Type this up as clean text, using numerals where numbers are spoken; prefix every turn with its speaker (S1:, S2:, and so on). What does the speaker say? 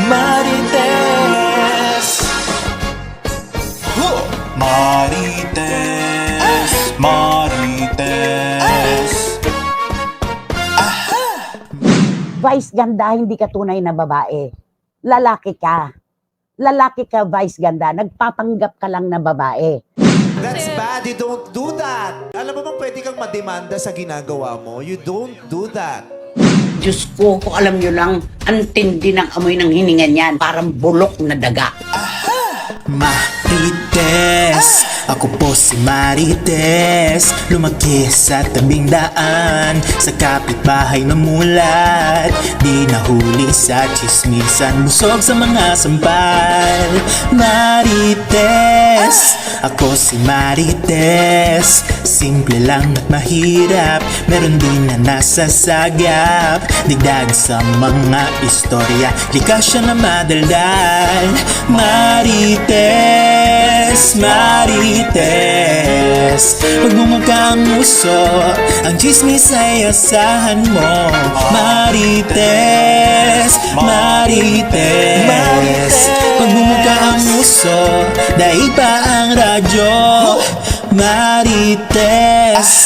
S1: Marites. Marites. Marites.
S2: Vice ganda, hindi ka tunay na babae. Lalaki ka. Lalaki ka, Vice ganda. Nagpapanggap ka lang na babae.
S3: That's bad. You don't do that. Alam mo bang pwede kang mademanda sa ginagawa mo? You don't do that.
S2: Diyos ko, kung alam nyo lang, ang tindi ng amoy ng hininga niyan. Parang bulok na daga.
S1: Marites, ako po si Marites. Lumaki sa tabing daan, sa kapitbahay na mulat. Di nahuli sa chismisan, busog sa mga sampal. Marites, ako si Marites. Simple lang at mahirap, meron din na nasasagap. Digdag sa mga istorya, likas siya na madaldal. Marites, Marites, magbungog ka ang uso, ang chismis ay asahan mo. Marites, Marites, magbungog ka ang uso, daig pa ang radyo. Marites,